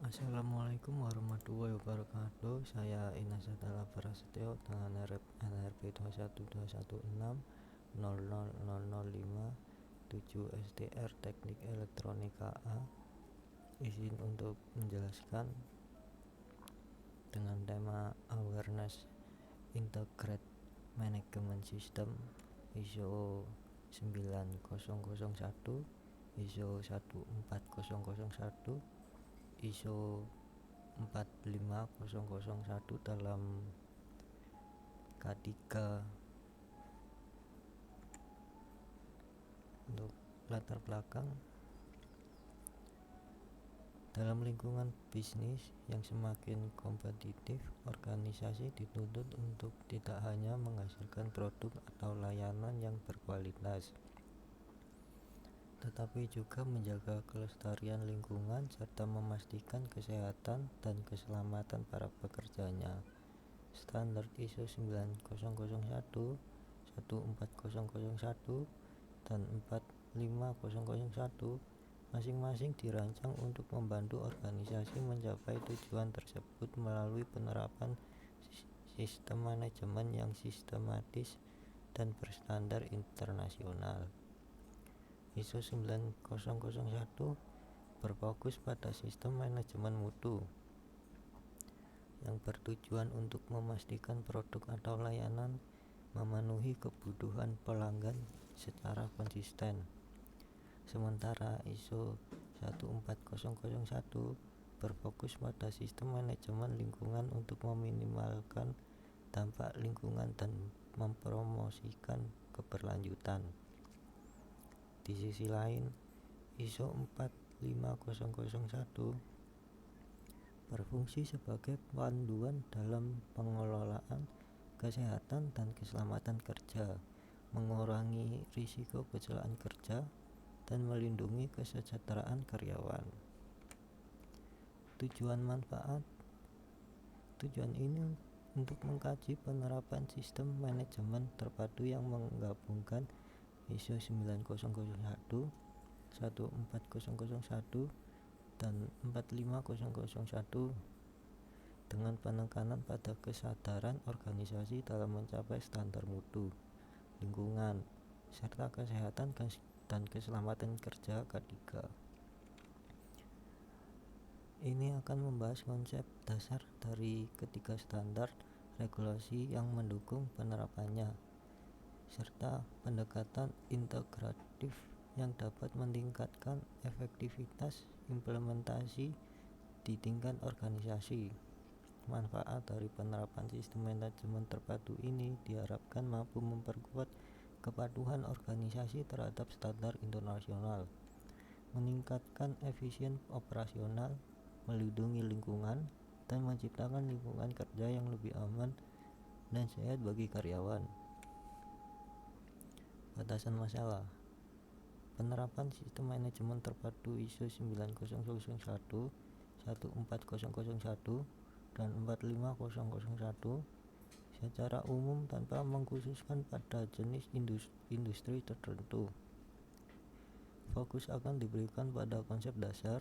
Assalamualaikum warahmatullahi wabarakatuh. Saya Inas Satala Prasetyo dengan NRP 21126000005 STR Teknik Elektronika A. Izin untuk menjelaskan dengan tema Awareness Integrated Management System ISO 9001, ISO 14001, ISO 45001 dalam K3. Untuk latar belakang, dalam lingkungan bisnis yang semakin kompetitif, organisasi dituntut untuk tidak hanya menghasilkan produk atau layanan yang berkualitas, tetapi juga menjaga kelestarian lingkungan serta memastikan kesehatan dan keselamatan para pekerjanya. Standar ISO 9001, 14001, dan 45001 masing-masing dirancang untuk membantu organisasi mencapai tujuan tersebut melalui penerapan sistem manajemen yang sistematis dan berstandar internasional. ISO 9001 berfokus pada sistem manajemen mutu yang bertujuan untuk memastikan produk atau layanan memenuhi kebutuhan pelanggan secara konsisten. Sementara ISO 14001 berfokus pada sistem manajemen lingkungan untuk meminimalkan dampak lingkungan dan mempromosikan keberlanjutan. Di sisi lain, ISO 45001 berfungsi sebagai panduan dalam pengelolaan kesehatan dan keselamatan kerja, mengurangi risiko kecelakaan kerja, dan melindungi kesejahteraan karyawan. Tujuan ini untuk mengkaji penerapan sistem manajemen terpadu yang menggabungkan ISO 9001, 14001, dan 45001 dengan penekanan pada kesadaran organisasi dalam mencapai standar mutu, lingkungan, serta kesehatan dan keselamatan kerja K3. Ini akan membahas konsep dasar dari ketiga standar regulasi yang mendukung penerapannya, serta pendekatan integratif yang dapat meningkatkan efektivitas implementasi di tingkat organisasi. Manfaat dari penerapan sistem manajemen terpadu ini diharapkan mampu memperkuat kepatuhan organisasi terhadap standar internasional, meningkatkan efisien operasional, melindungi lingkungan, dan menciptakan lingkungan kerja yang lebih aman dan sehat bagi karyawan. Batasan masalah. Penerapan sistem manajemen terpadu ISO 9001, 14001, dan 45001 secara umum tanpa mengkhususkan pada jenis industri tertentu. Fokus akan diberikan pada konsep dasar,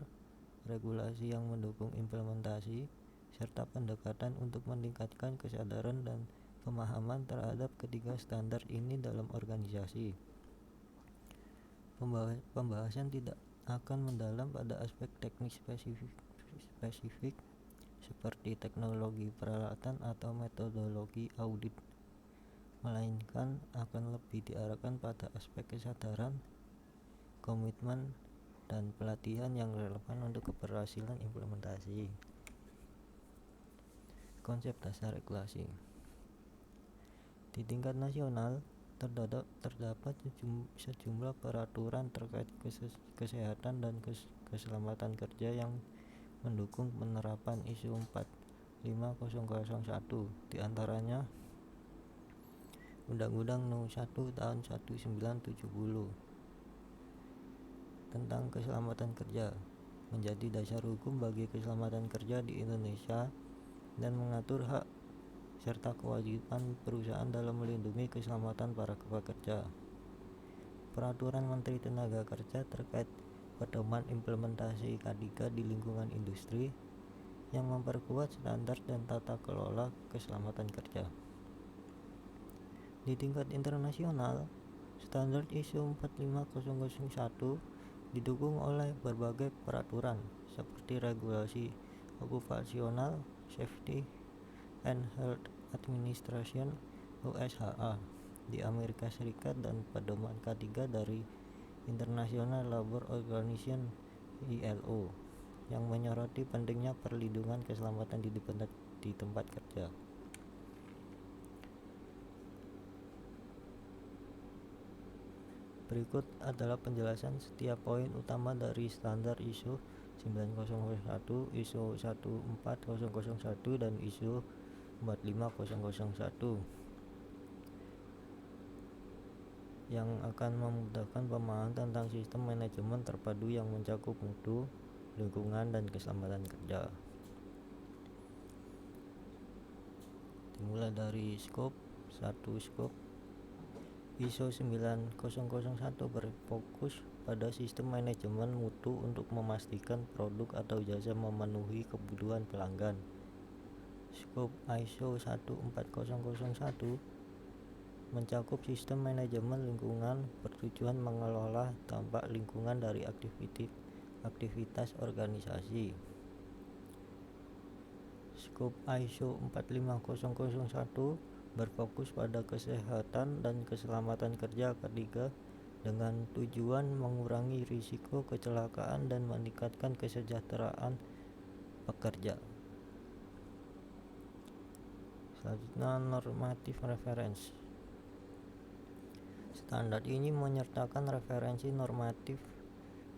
regulasi yang mendukung implementasi, serta pendekatan untuk meningkatkan kesadaran dan pemahaman terhadap ketiga standar ini dalam organisasi. Pembahasan tidak akan mendalam pada aspek teknis spesifik seperti teknologi peralatan atau metodologi audit, melainkan akan lebih diarahkan pada aspek kesadaran, komitmen, dan pelatihan yang relevan untuk keberhasilan implementasi. Konsep dasar regulasi. Di tingkat nasional terdapat sejumlah peraturan terkait kesehatan dan keselamatan kerja yang mendukung penerapan ISO 45001, di antaranya Undang-Undang Nomor 1 Tahun 1970 tentang keselamatan kerja menjadi dasar hukum bagi keselamatan kerja di Indonesia dan mengatur hak serta kewajiban perusahaan dalam melindungi keselamatan para pekerja. Peraturan Menteri Tenaga Kerja terkait pedoman implementasi K3 di lingkungan industri yang memperkuat standar dan tata kelola keselamatan kerja. Di tingkat internasional, standar ISO 45001 didukung oleh berbagai peraturan seperti regulasi Occupational Safety and Health Administration (USHA) di Amerika Serikat dan pedoman K3 dari International Labour Organization (ILO) yang menyoroti pentingnya perlindungan keselamatan di tempat kerja. Berikut adalah penjelasan setiap poin utama dari standar ISO 9001, ISO 14001, dan ISO 45001 yang akan memudahkan pemahaman tentang sistem manajemen terpadu yang mencakup mutu, lingkungan, dan keselamatan kerja. Dimulai dari scope. ISO 9001 berfokus pada sistem manajemen mutu untuk memastikan produk atau jasa memenuhi kebutuhan pelanggan. Scope ISO 14001 mencakup sistem manajemen lingkungan bertujuan mengelola dampak lingkungan dari aktivitas organisasi. Scope ISO 45001 berfokus pada kesehatan dan keselamatan kerja K3 dengan tujuan mengurangi risiko kecelakaan dan meningkatkan kesejahteraan pekerja. Selanjutnya, normatif reference. Standar ini menyertakan referensi normatif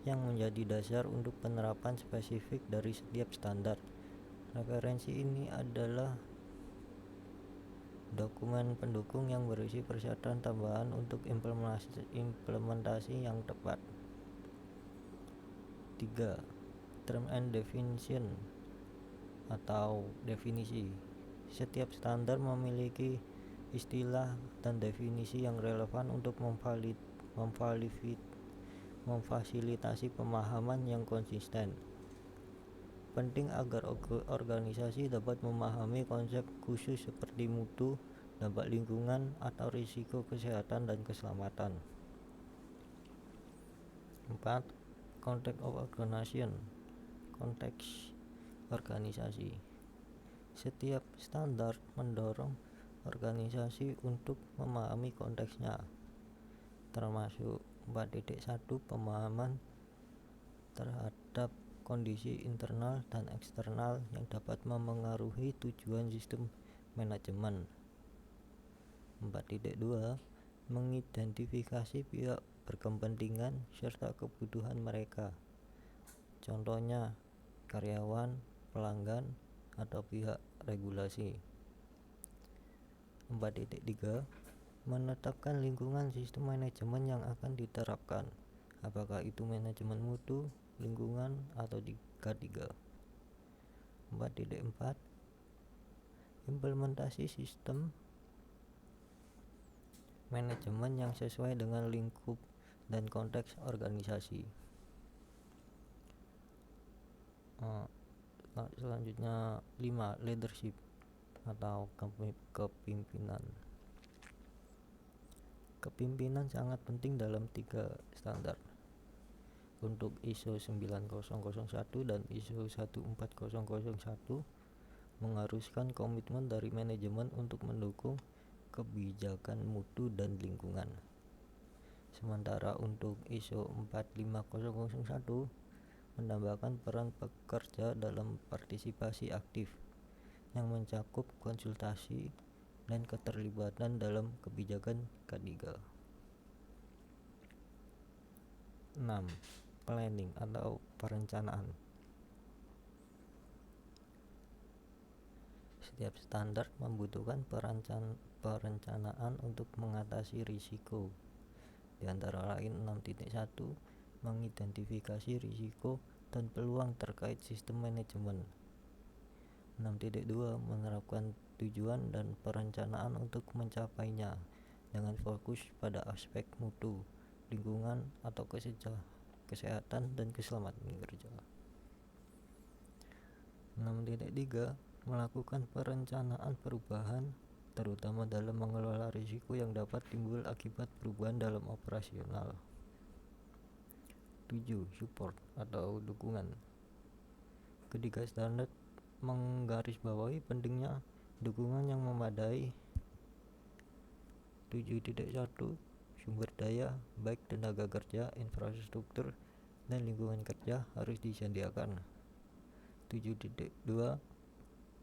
yang menjadi dasar untuk penerapan spesifik dari setiap standar. Referensi ini adalah dokumen pendukung yang berisi persyaratan tambahan untuk implementasi yang tepat. 3. Term and definition atau definisi. Setiap standar memiliki istilah dan definisi yang relevan untuk memfasilitasi pemahaman yang konsisten. Penting agar organisasi dapat memahami konsep khusus seperti mutu, dampak lingkungan, atau risiko kesehatan dan keselamatan. 4. Context of organization. Konteks organisasi. Setiap standar mendorong organisasi untuk memahami konteksnya, termasuk 4.1 pemahaman terhadap kondisi internal dan eksternal yang dapat memengaruhi tujuan sistem manajemen. 4.2 mengidentifikasi pihak berkepentingan serta kebutuhan mereka, contohnya karyawan, pelanggan, atau pihak regulasi. 4.3 menetapkan lingkungan sistem manajemen yang akan diterapkan, apakah itu manajemen mutu, lingkungan, atau di K3. 4.4 implementasi sistem manajemen yang sesuai dengan lingkup dan konteks organisasi. Selanjutnya 5. Leadership atau kepimpinan. Kepimpinan sangat penting dalam 3 standar. Untuk ISO 9001 dan ISO 14001 mengharuskan komitmen dari manajemen untuk mendukung kebijakan mutu dan lingkungan. Sementara untuk ISO 45001 menambahkan peran pekerja dalam partisipasi aktif yang mencakup konsultasi dan keterlibatan dalam kebijakan K3. 6. Planning atau perencanaan. Setiap standar membutuhkan perencanaan untuk mengatasi risiko, di antara lain 6.1 mengidentifikasi risiko dan peluang terkait sistem manajemen. 6.2 menerapkan tujuan dan perencanaan untuk mencapainya dengan fokus pada aspek mutu, lingkungan, atau kesehatan, dan keselamatan kerja. 6.3 Melakukan perencanaan perubahan, terutama dalam mengelola risiko yang dapat timbul akibat perubahan dalam operasional. 7. Support atau dukungan. Ketiga standar menggarisbawahi pentingnya dukungan yang memadai. 7.1 Sumber daya, baik tenaga kerja, infrastruktur, dan lingkungan kerja harus disediakan. 7.2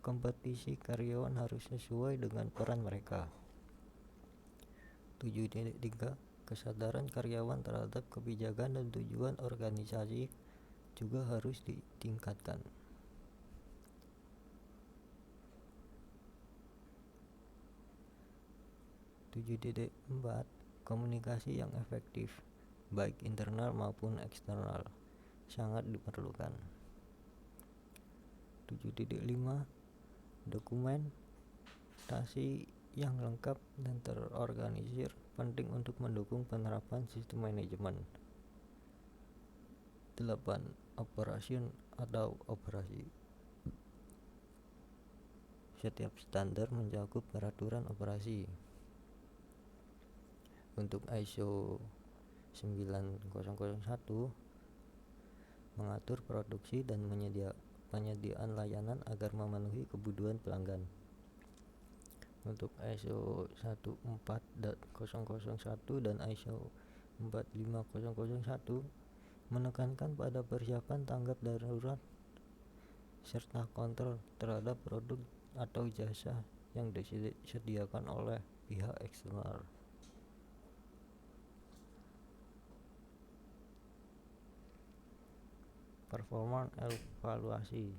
Kompetisi karyawan harus sesuai dengan peran mereka. 7.3 Kesadaran karyawan terhadap kebijakan dan tujuan organisasi juga harus ditingkatkan. 7.4 Komunikasi yang efektif, baik internal maupun eksternal, sangat diperlukan. 7.5 Dokumentasi yang lengkap dan terorganisir penting untuk mendukung penerapan sistem manajemen. 8. Operation atau operasi. Setiap standar mencakup peraturan operasi. Untuk ISO 9001 mengatur produksi dan penyediaan layanan agar memenuhi kebutuhan pelanggan. Untuk ISO 14001 dan ISO 45001 menekankan pada persiapan tanggap darurat serta kontrol terhadap produk atau jasa yang disediakan oleh pihak eksternal. Performance evaluasi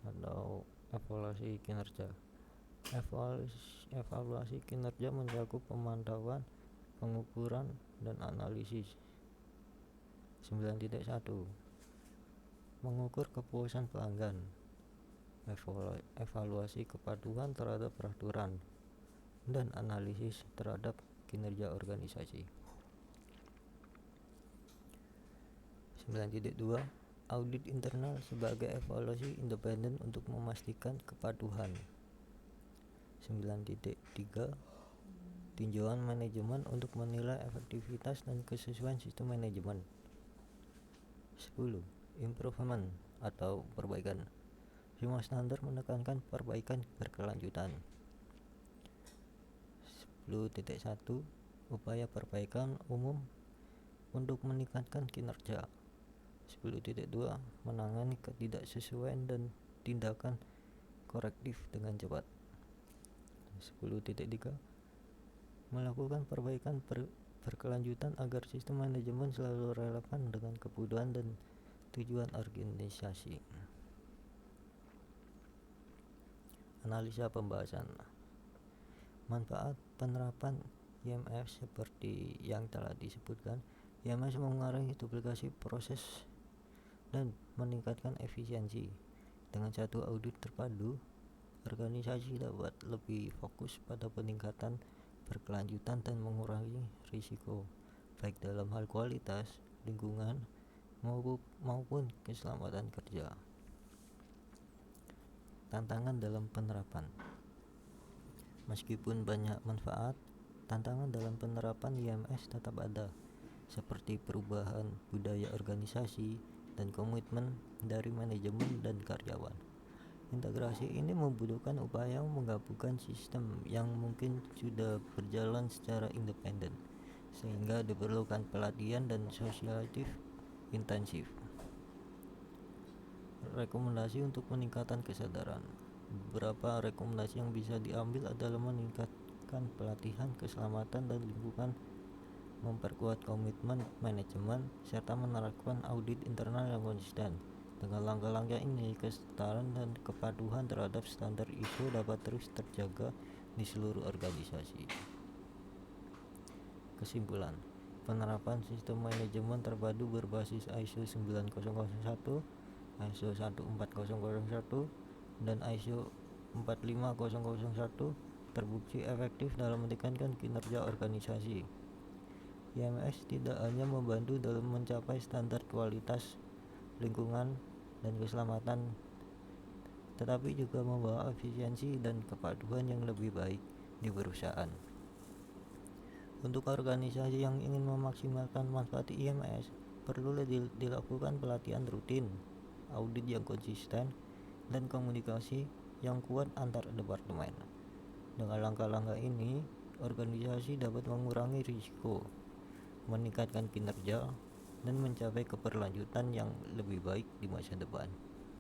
atau evaluasi kinerja. Evaluasi kinerja mencakup pemantauan, pengukuran, dan analisis. 9.1 Mengukur kepuasan pelanggan. Evaluasi kepatuhan terhadap peraturan dan analisis terhadap kinerja organisasi. 9.2 Audit internal sebagai evaluasi independen untuk memastikan kepatuhan. 9.3 Tinjauan manajemen untuk menilai efektivitas dan kesesuaian sistem manajemen. 10. Improvement atau perbaikan. Semua standar menekankan perbaikan berkelanjutan. 10.1 Upaya perbaikan umum untuk meningkatkan kinerja. 10.2 Menangani ketidaksesuaian dan tindakan korektif dengan cepat. 10.3 Melakukan perbaikan berkelanjutan agar sistem manajemen selalu relevan dengan kebutuhan dan tujuan organisasi. Analisa pembahasan. Manfaat penerapan IMS seperti yang telah disebutkan. IMS mengurangi duplikasi proses dan meningkatkan efisiensi. Dengan satu audit terpadu, organisasi dapat lebih fokus pada peningkatan berkelanjutan dan mengurangi risiko, baik dalam hal kualitas, lingkungan, maupun keselamatan kerja. Tantangan dalam penerapan. Meskipun banyak manfaat, tantangan dalam penerapan IMS tetap ada, seperti perubahan budaya organisasi dan komitmen dari manajemen dan karyawan. Integrasi ini membutuhkan upaya menggabungkan sistem yang mungkin sudah berjalan secara independen, sehingga diperlukan pelatihan dan sosialisasi intensif. Rekomendasi untuk peningkatan kesadaran. Beberapa rekomendasi yang bisa diambil adalah meningkatkan pelatihan keselamatan dan lingkungan, memperkuat komitmen manajemen, serta menerapkan audit internal yang konsisten. Dengan langkah-langkah ini, kesetaraan dan kepatuhan terhadap standar ISO dapat terus terjaga di seluruh organisasi. Kesimpulan, penerapan sistem manajemen terpadu berbasis ISO 9001, ISO 14001, dan ISO 45001 terbukti efektif dalam meningkatkan kinerja organisasi. IMS tidak hanya membantu dalam mencapai standar kualitas, lingkungan, dan keselamatan, tetapi juga membawa efisiensi dan kepaduan yang lebih baik di perusahaan. Untuk organisasi yang ingin memaksimalkan manfaat IMS, perlu dilakukan pelatihan rutin, audit yang konsisten, dan komunikasi yang kuat antar departemen. Dengan langkah-langkah ini, organisasi dapat mengurangi risiko, meningkatkan kinerja, dan mencapai keberlanjutan yang lebih baik di masa depan.